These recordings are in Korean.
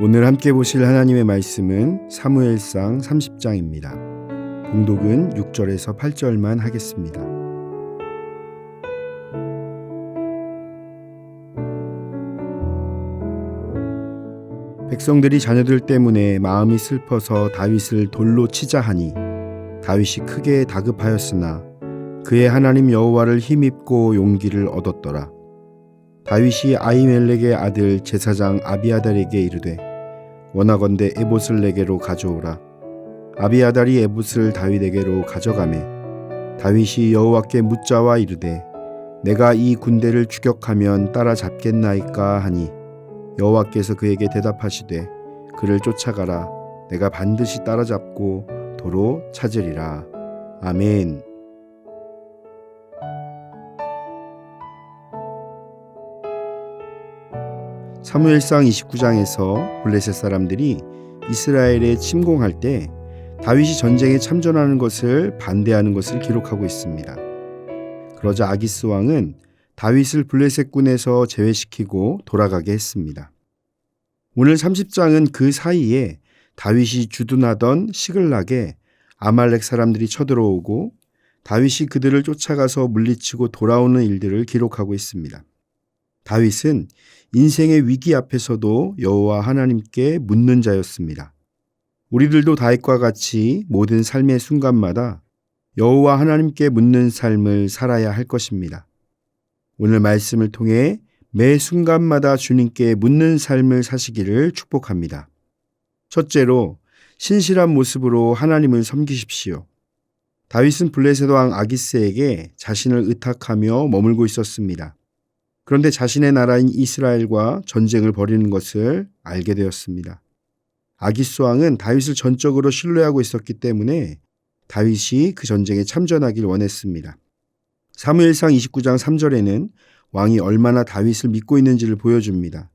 오늘 함께 보실 하나님의 말씀은 사무엘상 30장입니다. 봉독은 6절에서 8절만 하겠습니다. 백성들이 자녀들 때문에 마음이 슬퍼서 다윗을 돌로 치자 하니 다윗이 크게 다급하였으나 그의 하나님 여호와를 힘입고 용기를 얻었더라. 다윗이 아히멜렉의 아들 제사장 아비아달에게 이르되 원하건대 에봇을 내게로 가져오라. 아비아달이 에봇을 다윗에게로 가져가매 다윗이 여호와께 묻자와 이르되 내가 이 군대를 추격하면 따라잡겠나이까 하니 여호와께서 그에게 대답하시되 그를 쫓아가라. 내가 반드시 따라잡고 도로 찾으리라. 아멘. 사무엘상 29장에서 블레셋 사람들이 이스라엘에 침공할 때 다윗이 전쟁에 참전하는 것을 반대하는 것을 기록하고 있습니다. 그러자 아기스 왕은 다윗을 블레셋군에서 제외시키고 돌아가게 했습니다. 오늘 30장은 그 사이에 다윗이 주둔하던 시글락에 아말렉 사람들이 쳐들어오고 다윗이 그들을 쫓아가서 물리치고 돌아오는 일들을 기록하고 있습니다. 다윗은 인생의 위기 앞에서도 여호와 하나님께 묻는 자였습니다. 우리들도 다윗과 같이 모든 삶의 순간마다 여호와 하나님께 묻는 삶을 살아야 할 것입니다. 오늘 말씀을 통해 매 순간마다 주님께 묻는 삶을 사시기를 축복합니다. 첫째로 신실한 모습으로 하나님을 섬기십시오. 다윗은 블레셋 왕 아기스에게 자신을 의탁하며 머물고 있었습니다. 그런데 자신의 나라인 이스라엘과 전쟁을 벌이는 것을 알게 되었습니다. 아기스 왕은 다윗을 전적으로 신뢰하고 있었기 때문에 다윗이 그 전쟁에 참전하길 원했습니다. 사무엘상 29장 3절에는 왕이 얼마나 다윗을 믿고 있는지를 보여줍니다.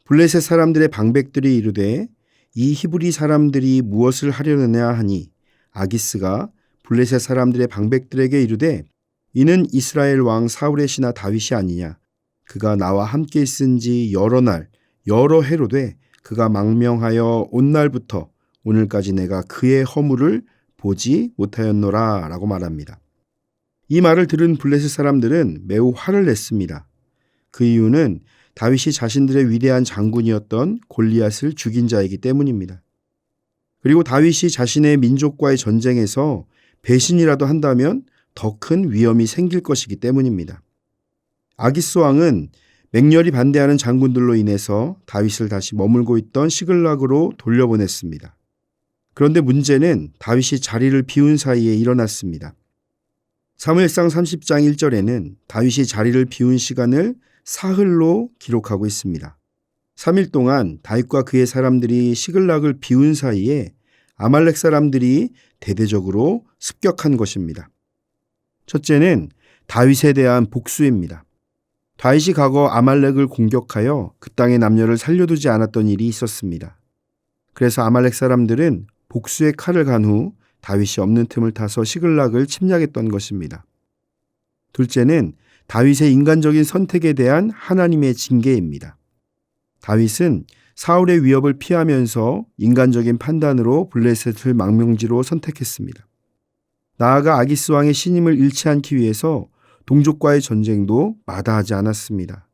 블레셋 사람들의 방백들이 이르되 이 히브리 사람들이 무엇을 하려느냐 하니 아기스가 블레셋 사람들의 방백들에게 이르되 이는 이스라엘 왕 사울의 신하 다윗이 아니냐. 그가 나와 함께 있은 지 여러 날 여러 해로 돼 그가 망명하여 온 날부터 오늘까지 내가 그의 허물을 보지 못하였노라 라고 말합니다. 이 말을 들은 블레셋 사람들은 매우 화를 냈습니다. 그 이유는 다윗이 자신들의 위대한 장군이었던 골리앗을 죽인 자이기 때문입니다. 그리고 다윗이 자신의 민족과의 전쟁에서 배신이라도 한다면 더 큰 위험이 생길 것이기 때문입니다. 아기스 왕은 맹렬히 반대하는 장군들로 인해서 다윗을 다시 머물고 있던 시글락으로 돌려보냈습니다. 그런데 문제는 다윗이 자리를 비운 사이에 일어났습니다. 사무엘상 30장 1절에는 다윗이 자리를 비운 시간을 사흘로 기록하고 있습니다. 3일 동안 다윗과 그의 사람들이 시글락을 비운 사이에 아말렉 사람들이 대대적으로 습격한 것입니다. 첫째는 다윗에 대한 복수입니다. 다윗이 과거 아말렉을 공격하여 그 땅의 남녀를 살려두지 않았던 일이 있었습니다. 그래서 아말렉 사람들은 복수의 칼을 간 후 다윗이 없는 틈을 타서 시글락을 침략했던 것입니다. 둘째는 다윗의 인간적인 선택에 대한 하나님의 징계입니다. 다윗은 사울의 위협을 피하면서 인간적인 판단으로 블레셋을 망명지로 선택했습니다. 나아가 아기스 왕의 신임을 잃지 않기 위해서 동족과의 전쟁도 마다하지 않았습니다.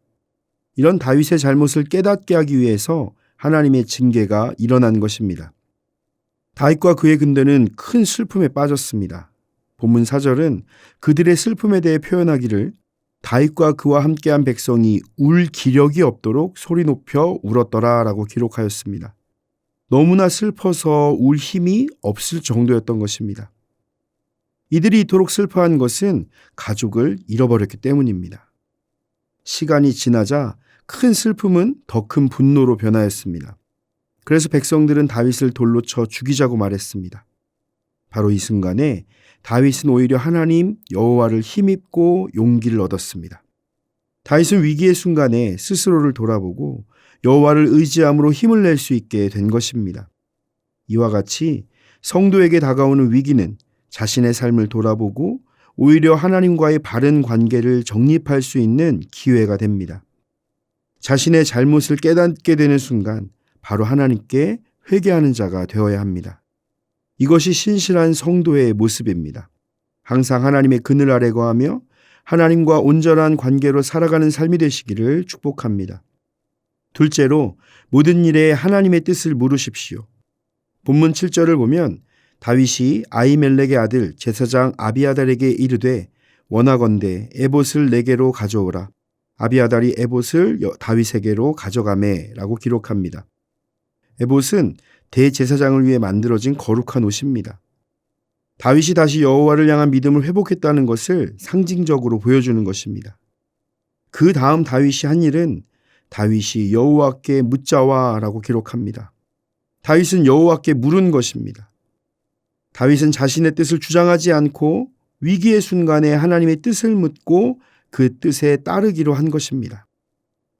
이런 다윗의 잘못을 깨닫게 하기 위해서 하나님의 징계가 일어난 것입니다. 다윗과 그의 군대는 큰 슬픔에 빠졌습니다. 본문 4절은 그들의 슬픔에 대해 표현하기를 다윗과 그와 함께한 백성이 울 기력이 없도록 소리 높여 울었더라 라고 기록하였습니다. 너무나 슬퍼서 울 힘이 없을 정도였던 것입니다. 이들이 이토록 슬퍼한 것은 가족을 잃어버렸기 때문입니다. 시간이 지나자 큰 슬픔은 더 큰 분노로 변하였습니다. 그래서 백성들은 다윗을 돌로 쳐 죽이자고 말했습니다. 바로 이 순간에 다윗은 오히려 하나님 여호와를 힘입고 용기를 얻었습니다. 다윗은 위기의 순간에 스스로를 돌아보고 여호와를 의지함으로 힘을 낼 수 있게 된 것입니다. 이와 같이 성도에게 다가오는 위기는 자신의 삶을 돌아보고 오히려 하나님과의 바른 관계를 정립할 수 있는 기회가 됩니다. 자신의 잘못을 깨닫게 되는 순간 바로 하나님께 회개하는 자가 되어야 합니다. 이것이 신실한 성도의 모습입니다. 항상 하나님의 그늘 아래 거하며 하나님과 온전한 관계로 살아가는 삶이 되시기를 축복합니다. 둘째로 모든 일에 하나님의 뜻을 물으십시오. 본문 7절을 보면 다윗이 아히멜렉의 아들 제사장 아비아달에게 이르되 원하건대 에봇을 내게로 가져오라. 아비아달이 에봇을 다윗에게로 가져가매 라고 기록합니다. 에봇은 대제사장을 위해 만들어진 거룩한 옷입니다. 다윗이 다시 여호와를 향한 믿음을 회복했다는 것을 상징적으로 보여주는 것입니다. 그 다음 다윗이 한 일은 다윗이 여호와께 묻자와 라고 기록합니다. 다윗은 여호와께 물은 것입니다. 다윗은 자신의 뜻을 주장하지 않고 위기의 순간에 하나님의 뜻을 묻고 그 뜻에 따르기로 한 것입니다.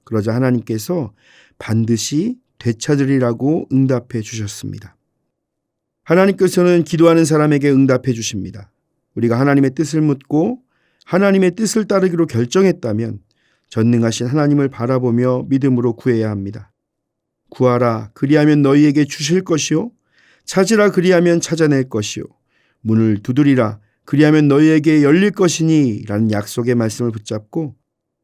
그러자 하나님께서 반드시 되찾으리라고 응답해 주셨습니다. 하나님께서는 기도하는 사람에게 응답해 주십니다. 우리가 하나님의 뜻을 묻고 하나님의 뜻을 따르기로 결정했다면 전능하신 하나님을 바라보며 믿음으로 구해야 합니다. 구하라 그리하면 너희에게 주실 것이요 찾으라 그리하면 찾아낼 것이요 문을 두드리라 그리하면 너희에게 열릴 것이니 라는 약속의 말씀을 붙잡고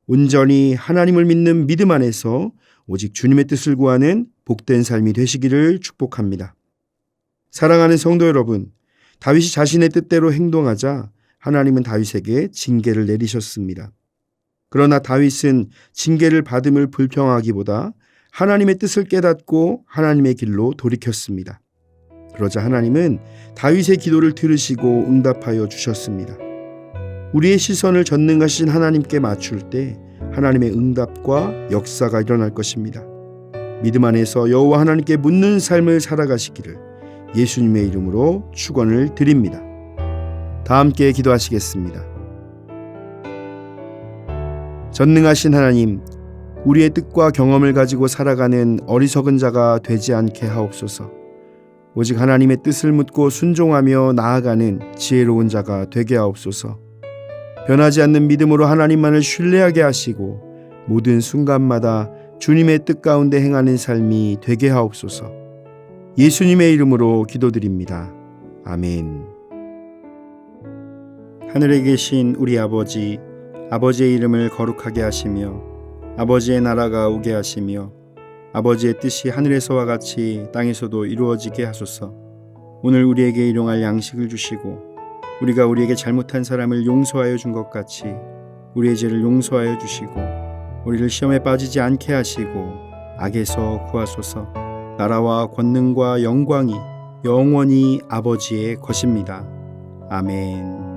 온전히 하나님을 믿는 믿음 안에서 오직 주님의 뜻을 구하는 복된 삶이 되시기를 축복합니다. 사랑하는 성도 여러분, 다윗이 자신의 뜻대로 행동하자 하나님은 다윗에게 징계를 내리셨습니다. 그러나 다윗은 징계를 받음을 불평하기보다 하나님의 뜻을 깨닫고 하나님의 길로 돌이켰습니다. 그러자 하나님은 다윗의 기도를 들으시고 응답하여 주셨습니다. 우리의 시선을 전능하신 하나님께 맞출 때 하나님의 응답과 역사가 일어날 것입니다. 믿음 안에서 여호와 하나님께 묻는 삶을 살아가시기를 예수님의 이름으로 축원을 드립니다. 다 함께 기도하시겠습니다. 전능하신 하나님, 우리의 뜻과 경험을 가지고 살아가는 어리석은 자가 되지 않게 하옵소서. 오직 하나님의 뜻을 묻고 순종하며 나아가는 지혜로운 자가 되게 하옵소서. 변하지 않는 믿음으로 하나님만을 신뢰하게 하시고 모든 순간마다 주님의 뜻 가운데 행하는 삶이 되게 하옵소서. 예수님의 이름으로 기도드립니다. 아멘. 하늘에 계신 우리 아버지, 아버지의 이름을 거룩하게 하시며 아버지의 나라가 오게 하시며 아버지의 뜻이 하늘에서와 같이 땅에서도 이루어지게 하소서. 오늘 우리에게 일용할 양식을 주시고 우리가 우리에게 잘못한 사람을 용서하여 준 것 같이 우리의 죄를 용서하여 주시고 우리를 시험에 빠지지 않게 하시고 악에서 구하소서. 나라와 권능과 영광이 영원히 아버지의 것입니다. 아멘.